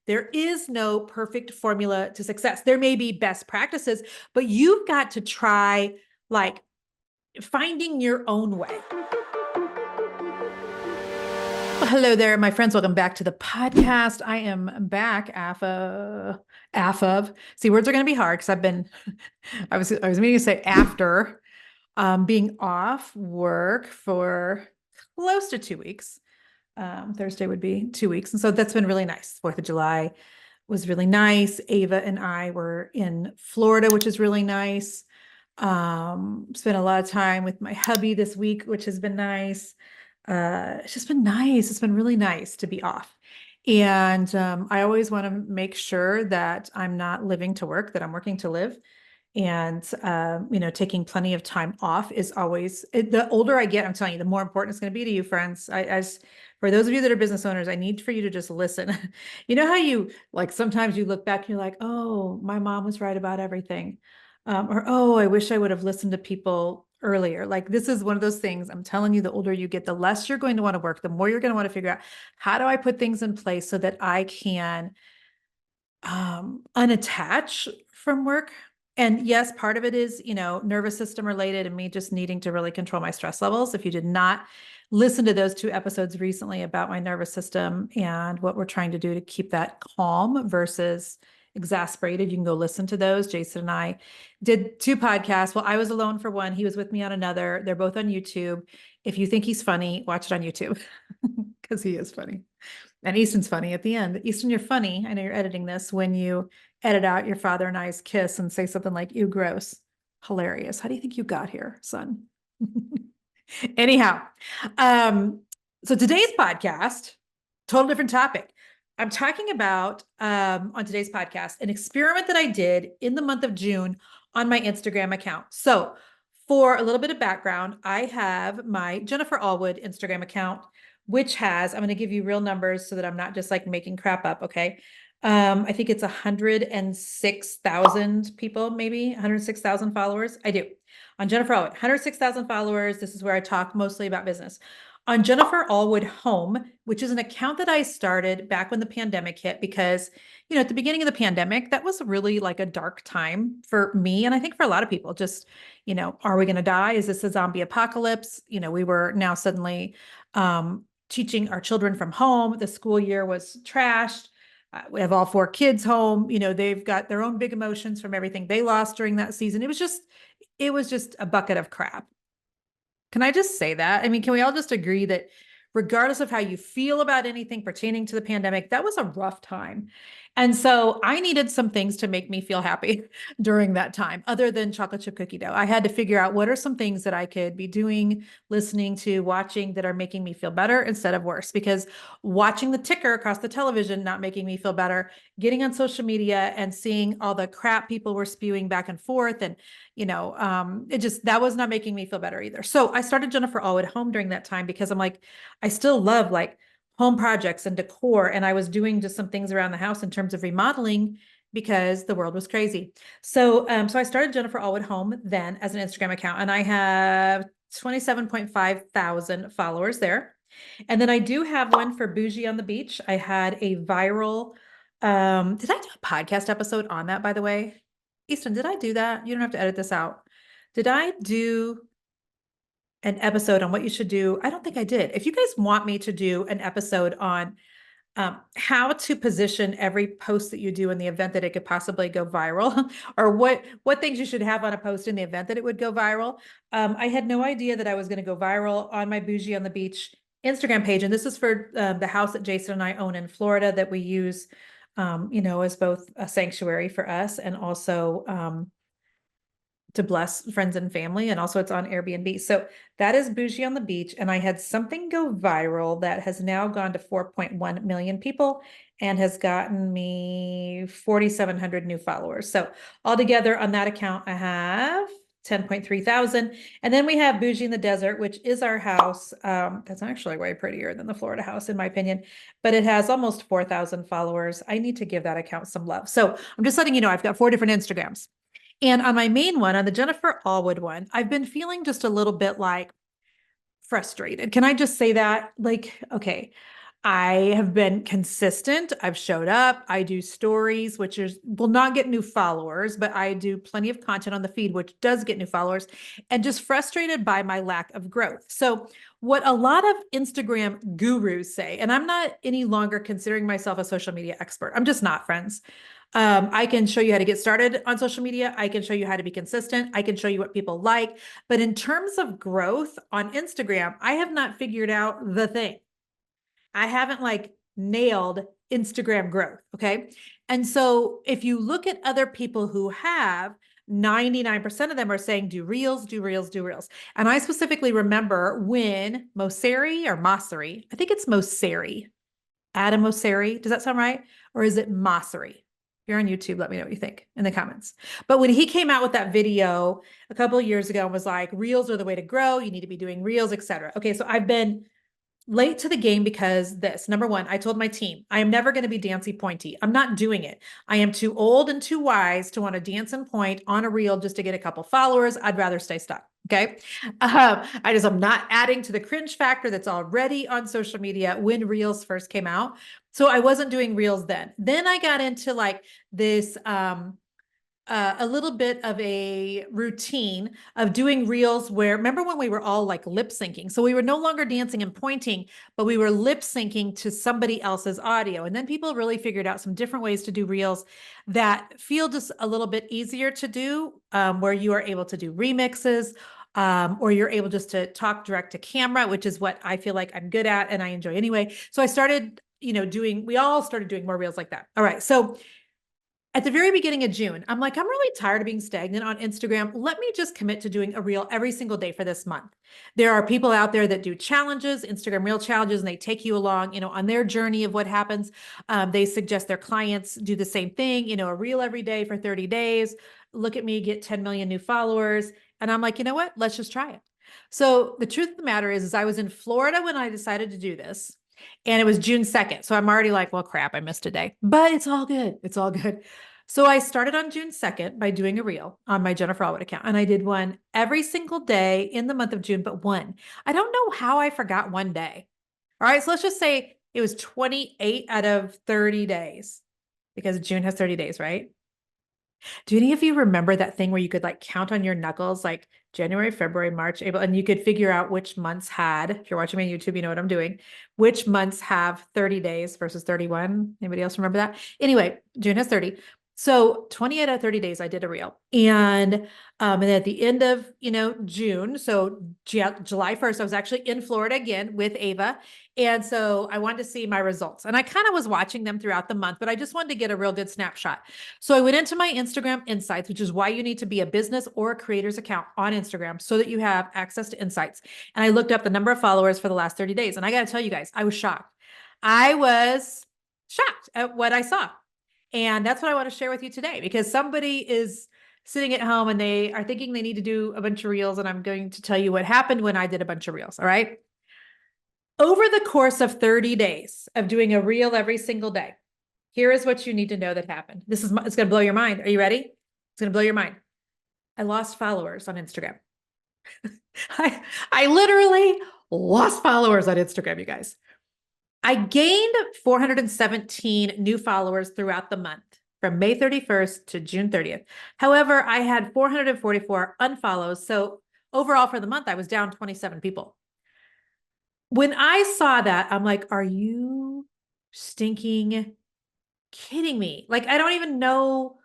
There is no perfect formula to success. There may be best practices, but you've got to try like finding your own way. Well, hello there, my friends. Welcome back to the podcast. I am back See, words are going to be hard because I was meaning to say after being off work for close to 2 weeks. Thursday would be 2 weeks. And so that's been really nice. 4th of July was really nice. Ava and I were in Florida, which is really nice. Spent a lot of time with my hubby this week, which has been nice. It's just been nice. It's been really nice to be off. And I always want to make sure that I'm not living to work, that I'm working to live. And, taking plenty of time off is always, the older I get, I'm telling you, the more important it's going to be to you, friends. For those of you that are business owners, I need for you to just listen. You know how you, like, sometimes you look back and you're like, oh, my mom was right about everything. Or, oh, I wish I would have listened to people earlier. Like, this is one of those things. I'm telling you, the older you get, the less you're going to want to work, the more you're going to want to figure out, how do I put things in place so that I can unattach from work? And yes, part of it is, nervous system related and me just needing to really control my stress levels. If you did not listen to those 2 episodes recently about my nervous system and what we're trying to do to keep that calm versus exasperated, you can go listen to those. Jason and I did 2 podcasts. Well, I was alone for one. He was with me on another. They're both on YouTube. If you think he's funny, watch it on YouTube because he is funny. And Easton's funny at the end. Easton, you're funny. I know you're editing this when you edit out your father and I's kiss and say something like, ew, gross. Hilarious. How do you think you got here, son? Anyhow, so today's podcast, total different topic. I'm talking about, on today's podcast, an experiment that I did in the month of June on my Instagram account. So for a little bit of background, I have my Jennifer Allwood Instagram account, which has, I'm going to give you real numbers so that I'm not just like making crap up. Okay. I think it's 106,000 people, maybe 106,000 followers. I do. On Jennifer Allwood, 106,000 followers. This is where I talk mostly about business. On Jennifer Allwood Home, which is an account that I started back when the pandemic hit, because, at the beginning of the pandemic, that was really like a dark time for me. And I think for a lot of people, just, are we going to die? Is this a zombie apocalypse? We were now suddenly teaching our children from home. The school year was trashed. We have all 4 kids home. They've got their own big emotions from everything they lost during that season. It was just a bucket of crap. Can I just say that? I mean, can we all just agree that regardless of how you feel about anything pertaining to the pandemic, that was a rough time. And so I needed some things to make me feel happy during that time, other than chocolate chip cookie dough. I had to figure out what are some things that I could be doing, listening to, watching that are making me feel better instead of worse, because watching the ticker across the television, not making me feel better, getting on social media and seeing all the crap people were spewing back and forth. And, that was not making me feel better either. So I started Jennifer Allwood Home during that time because I'm like, I still love like home projects and decor. And I was doing just some things around the house in terms of remodeling because the world was crazy. So, so I started Jennifer Allwood Home then as an Instagram account, and I have 27.5 thousand followers there. And then I do have one for Bougie on the Beach. I had a viral, did I do a podcast episode on that, by the way? Easton, did I do that? You don't have to edit this out. Did I do an episode on what you should do? I don't think I did. If you guys want me to do an episode on how to position every post that you do in the event that it could possibly go viral, or what things you should have on a post in the event that it would go viral. I had no idea that I was going to go viral on my Bougie on the Beach Instagram page. And this is for the house that Jason and I own in Florida that we use, as both a sanctuary for us and also to bless friends and family. And also it's on Airbnb. So that is Bougie on the Beach. And I had something go viral that has now gone to 4.1 million people and has gotten me 4,700 new followers. So altogether on that account, I have 10.3 thousand. And then we have Bougie in the Desert, which is our house. That's actually way prettier than the Florida house, in my opinion, but it has almost 4,000 followers. I need to give that account some love. So I'm just letting you know, I've got 4 different Instagrams. And on my main one, on the Jennifer Allwood one, I've been feeling just a little bit like frustrated. Can I just say that? Like, okay, I have been consistent. I've showed up. I do stories, which will not get new followers, but I do plenty of content on the feed, which does get new followers, and just frustrated by my lack of growth. So, what a lot of Instagram gurus say, and I'm not any longer considering myself a social media expert. I'm just not, friends. I can show you how to get started on social media. I can show you how to be consistent. I can show you what people like. But in terms of growth on Instagram, I have not figured out the thing. I haven't like nailed Instagram growth. Okay. And so if you look at other people who have, 99% of them are saying do reels, do reels, do reels. And I specifically remember when Mosseri, I think it's Mosseri, Adam Mosseri. Does that sound right? Or is it Mosseri? If you're on YouTube, let me know what you think in the comments. But when he came out with that video a couple of years ago and was like, reels are the way to grow. You need to be doing reels, etc. Okay. So I've been late to the game because number one, I told my team, I am never going to be dancy pointy. I'm not doing it. I am too old and too wise to want to dance and point on a reel just to get a couple followers. I'd rather stay stuck. Okay. I'm not adding to the cringe factor that's already on social media when reels first came out. So I wasn't doing reels then. Then I got into like this, a little bit of a routine of doing reels where, remember when we were all like lip syncing? So we were no longer dancing and pointing, but we were lip syncing to somebody else's audio. And then people really figured out some different ways to do reels that feel just a little bit easier to do, where you are able to do remixes, or you're able just to talk direct to camera, which is what I feel like I'm good at and I enjoy anyway. So I started, we all started doing more reels like that. All right. So at the very beginning of June, I'm like, I'm really tired of being stagnant on Instagram. Let me just commit to doing a reel every single day for this month. There are people out there that do challenges, Instagram reel challenges, and they take you along, on their journey of what happens. They suggest their clients do the same thing, a reel every day for 30 days. Look at me, get 10 million new followers. And I'm like, you know what? Let's just try it. So the truth of the matter is I was in Florida when I decided to do this. And it was June 2nd. So I'm already like, well, crap, I missed a day, but it's all good. It's all good. So I started on June 2nd by doing a reel on my Jennifer Allwood account. And I did one every single day in the month of June, but one. I don't know how I forgot one day. All right. So let's just say it was 28 out of 30 days because June has 30 days, right? Do any of you remember that thing where you could like count on your knuckles, like January, February, March, April, and you could figure out which months had, if you're watching me on YouTube, you know what I'm doing, which months have 30 days versus 31. Anybody else remember that? Anyway, June has 30. So 28 out of 30 days, I did a reel. And at the end of, June, so July 1st, I was actually in Florida again with Ava. And so I wanted to see my results. And I kind of was watching them throughout the month, but I just wanted to get a real good snapshot. So I went into my Instagram insights, which is why you need to be a business or a creator's account on Instagram so that you have access to insights. And I looked up the number of followers for the last 30 days. And I got to tell you guys, I was shocked. I was shocked at what I saw. And that's what I want to share with you today, because somebody is sitting at home and they are thinking they need to do a bunch of reels. And I'm going to tell you what happened when I did a bunch of reels. All right. Over the course of 30 days of doing a reel every single day, here is what you need to know that happened. It's going to blow your mind. Are you ready? It's going to blow your mind. I lost followers on Instagram. I literally lost followers on Instagram, you guys. I gained 417 new followers throughout the month from May 31st to June 30th. However, I had 444 unfollows. So overall for the month, I was down 27 people. When I saw that, I'm like, are you stinking kidding me? Like, I don't even know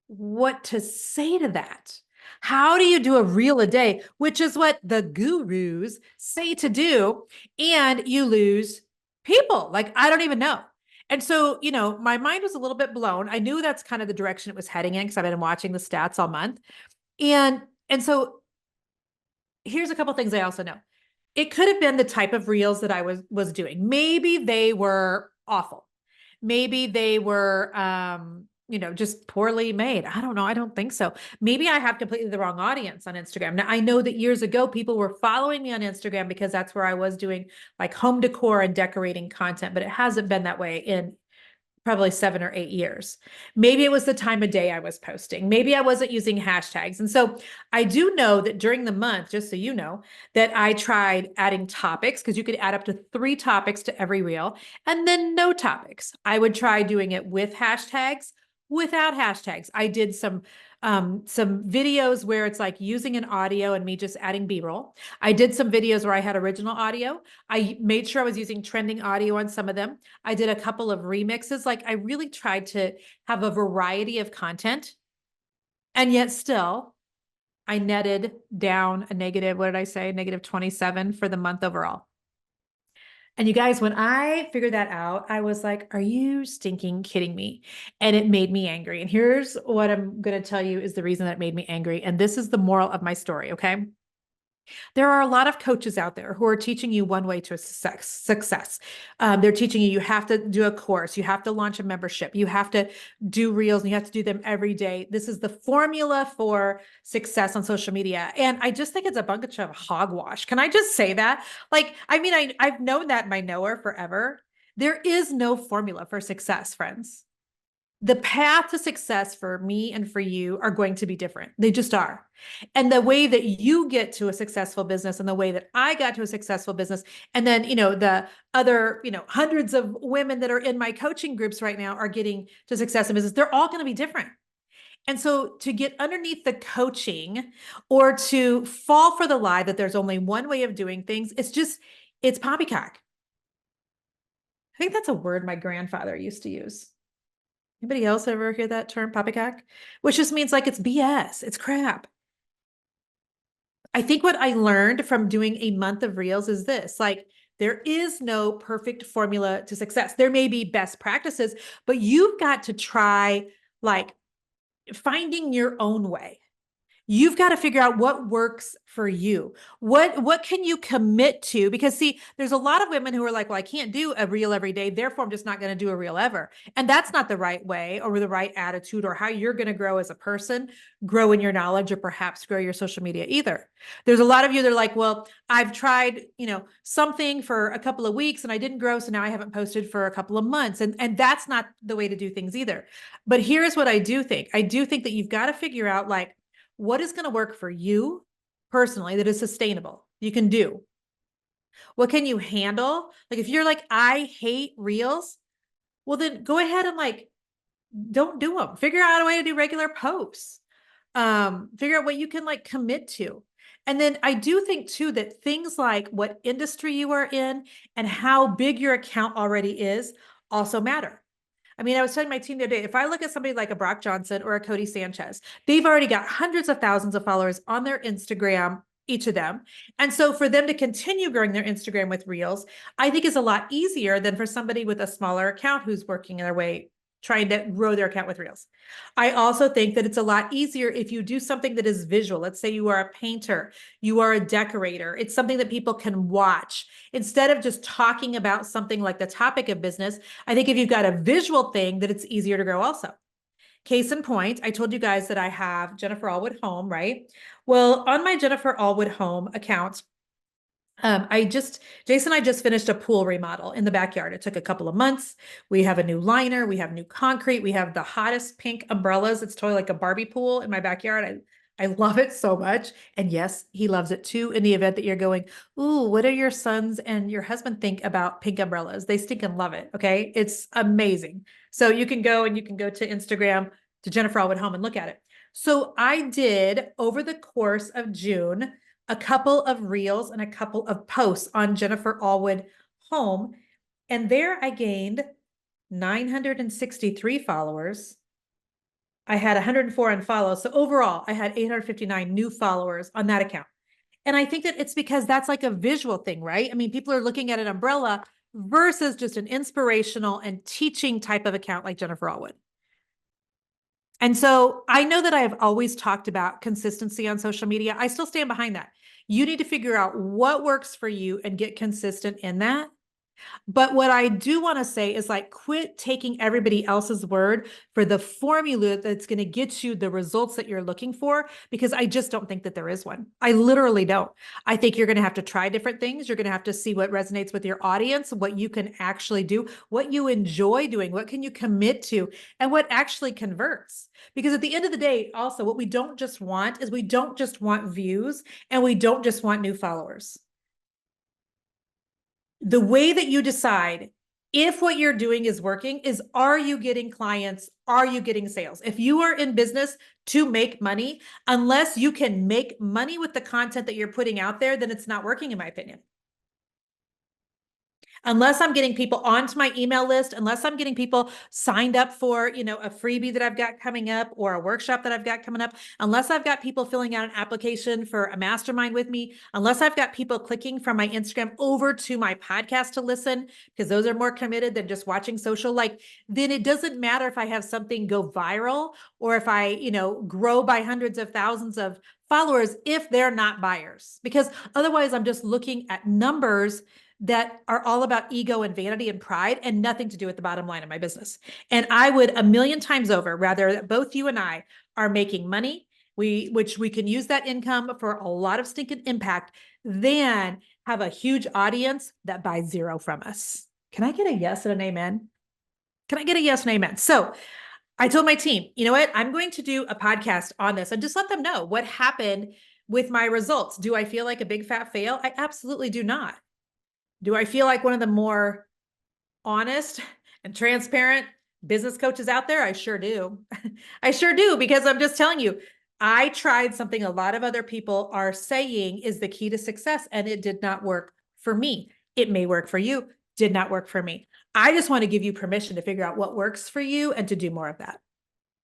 what to say to that. How do you do a reel a day, which is what the gurus say to do, and you lose people? Like, I don't even know. And so, my mind was a little bit blown. I knew that's kind of the direction it was heading in because I've been watching the stats all month. And so here's a couple things I also know. It could have been the type of reels that I was doing. Maybe they were awful. Maybe they were, just poorly made. I don't know. I don't think so. Maybe I have completely the wrong audience on Instagram. Now, I know that years ago, people were following me on Instagram because that's where I was doing like home decor and decorating content, but it hasn't been that way in probably 7 or 8 years. Maybe it was the time of day I was posting. Maybe I wasn't using hashtags. And so I do know that during the month, just so you know, that I tried adding topics because you could add up to 3 topics to every reel and then no topics. I would try doing it with hashtags, without hashtags. I did some videos where it's like using an audio and me just adding B-roll. I did some videos where I had original audio. I made sure I was using trending audio on some of them. I did a couple of remixes. Like I really tried to have a variety of content. And yet still, I netted down a negative, what did I say? -27 for the month overall. And you guys, when I figured that out, I was like, are you stinking kidding me? And it made me angry. And here's what I'm going to tell you is the reason that made me angry. And this is the moral of my story. Okay. There are a lot of coaches out there who are teaching you one way to a success. They're teaching you have to do a course, you have to launch a membership, you have to do reels, and you have to do them every day. This is the formula for success on social media. And I just think it's a bunch of hogwash. Can I just say that? Like, I mean, I've known that in my knower forever. There is no formula for success, friends. The path to success for me and for you are going to be different. They just are. And the way that you get to a successful business and the way that I got to a successful business, and then, the other, hundreds of women that are in my coaching groups right now are getting to success in business, they're all going to be different. And so to get underneath the coaching or to fall for the lie that there's only one way of doing things, it's poppycock. I think that's a word my grandfather used to use. Anybody else ever hear that term, poppycock? Which just means like it's BS, it's crap. I think what I learned from doing a month of reels is this, like there is no perfect formula to success. There may be best practices, but you've got to try like finding your own way. You've got to figure out what works for you. What can you commit to? Because see, there's a lot of women who are like, well, I can't do a reel every day, therefore I'm just not going to do a reel ever. And that's not the right way or the right attitude or how you're going to grow as a person, grow in your knowledge, or perhaps grow your social media either. There's a lot of you that are like, well, I've tried, something for a couple of weeks and I didn't grow, so now I haven't posted for a couple of months. And that's not the way to do things either. But here's what I do think. I do think that you've got to figure out like, what is going to work for you personally that is sustainable, you can do? What can you handle? Like if you're like, I hate reels, well then go ahead and like, don't do them. Figure out a way to do regular posts. Figure out what you can like commit to. And then I do think too, that things like what industry you are in and how big your account already is also matter. I mean, I was telling my team the other day, if I look at somebody like a Brock Johnson or a Cody Sanchez, they've already got hundreds of thousands of followers on their Instagram, each of them. And so for them to continue growing their Instagram with reels, I think is a lot easier than for somebody with a smaller account who's working their way, trying to grow their account with reels. I also think that it's a lot easier if you do something that is visual. Let's say you are a painter, you are a decorator. It's something that people can watch. Instead of just talking about something like the topic of business, I think if you've got a visual thing, that it's easier to grow also. Case in point, I told you guys that I have Jennifer Allwood Home, right? Well, on my Jennifer Allwood Home account, Jason and I just finished a pool remodel in the backyard. It took a couple of months. We have a new liner, we have new concrete, we have the hottest pink umbrellas. It's totally like a Barbie pool in my backyard. I love it so much. And yes, he loves it too. In the event that you're going, ooh, what do your sons and your husband think about pink umbrellas? They stinking love it. Okay. It's amazing. So you can go to Instagram to Jennifer Allwood Home and look at it. So I did over the course of June, a couple of reels and a couple of posts on Jennifer Allwood Home. And there I gained 963 followers. I had 104 unfollows. So overall, I had 859 new followers on that account. And I think that it's because that's like a visual thing, right? I mean, people are looking at an umbrella versus just an inspirational and teaching type of account like Jennifer Allwood. And so I know that I have always talked about consistency on social media. I still stand behind that. You need to figure out what works for you and get consistent in that. But what I do want to say is like, quit taking everybody else's word for the formula that's going to get you the results that you're looking for, because I just don't think that there is one. I literally don't. I think you're going to have to try different things. You're going to have to see what resonates with your audience, what you can actually do, what you enjoy doing, what can you commit to, and what actually converts. Because at the end of the day, also, what we don't just want is we don't just want views and we don't just want new followers. The way that you decide if what you're doing is working is, are you getting clients? Are you getting sales? If you are in business to make money, unless you can make money with the content that you're putting out there, then it's not working, in my opinion. Unless I'm getting people onto my email list, unless I'm getting people signed up for, a freebie that I've got coming up or a workshop that I've got coming up, unless I've got people filling out an application for a mastermind with me, unless I've got people clicking from my Instagram over to my podcast to listen, because those are more committed than just watching social, like, then it doesn't matter if I have something go viral or if I, grow by hundreds of thousands of followers if they're not buyers, because otherwise I'm just looking at numbers that are all about ego and vanity and pride and nothing to do with the bottom line of my business. And I would a million times over rather that both you and I are making money, which we can use that income for a lot of stinking impact, than have a huge audience that buys zero from us. Can I get a yes and an amen? Can I get a yes and amen? So I told my team, you know what? I'm going to do a podcast on this and just let them know what happened with my results. Do I feel like a big fat fail? I absolutely do not. Do I feel like one of the more honest and transparent business coaches out there? I sure do. I sure do, because I'm just telling you, I tried something a lot of other people are saying is the key to success, and it did not work for me. It may work for you, did not work for me. I just want to give you permission to figure out what works for you and to do more of that.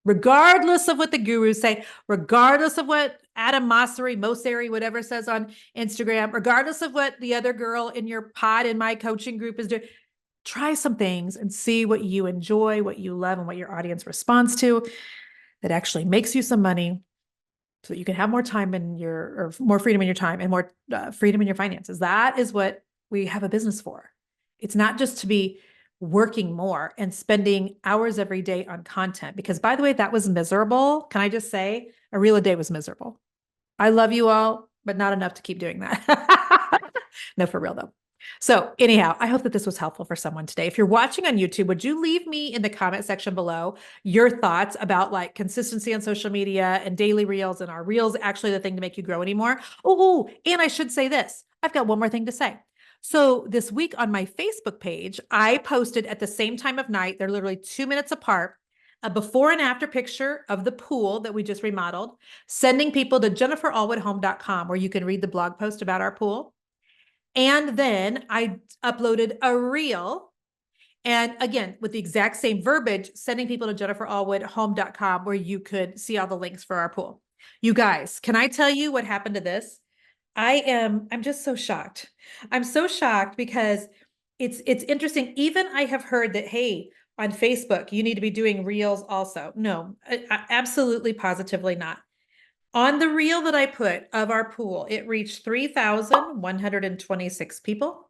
Regardless of what the gurus say, regardless of what Adam Mosseri, whatever says on Instagram, regardless of what the other girl in your pod in my coaching group is doing, try some things and see what you enjoy, what you love, and what your audience responds to that actually makes you some money so that you can have more time or more freedom in your time and more freedom in your finances. That is what we have a business for. It's not just to be working more and spending hours every day on content, because by the way, that was miserable. Can I just say a reel a day was miserable? I love you all, but not enough to keep doing that. No, for real though. So anyhow, I hope that this was helpful for someone today. If you're watching on YouTube, would you leave me in the comment section below your thoughts about like consistency on social media and daily reels, and are reels actually the thing to make you grow anymore? Oh, and I should say this. I've got one more thing to say. So this week on my Facebook page, I posted at the same time of night, they're literally 2 minutes apart, a before and after picture of the pool that we just remodeled, sending people to jenniferallwoodhome.com where you can read the blog post about our pool. And then I uploaded a reel, and again, with the exact same verbiage, sending people to jenniferallwoodhome.com where you could see all the links for our pool. You guys, can I tell you what happened to this? I'm just so shocked. I'm so shocked because it's interesting. Even I have heard that, hey, on Facebook, you need to be doing reels also. No, absolutely, positively not. On the reel that I put of our pool, it reached 3,126 people.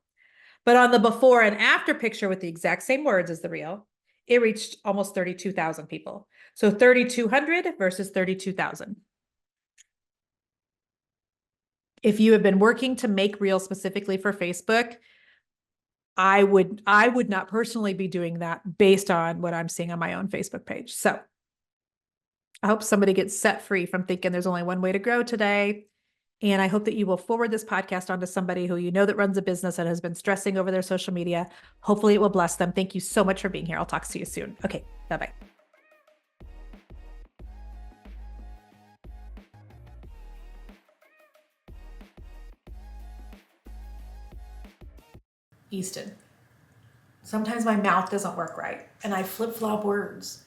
But on the before and after picture with the exact same words as the reel, it reached almost 32,000 people. So 3,200 versus 32,000. If you have been working to make reels specifically for Facebook, I would not personally be doing that based on what I'm seeing on my own Facebook page. So I hope somebody gets set free from thinking there's only one way to grow today. And I hope that you will forward this podcast onto somebody who you know that runs a business and has been stressing over their social media. Hopefully it will bless them. Thank you so much for being here. I'll talk to you soon. Okay, bye-bye. Easton. Sometimes my mouth doesn't work right and I flip-flop words.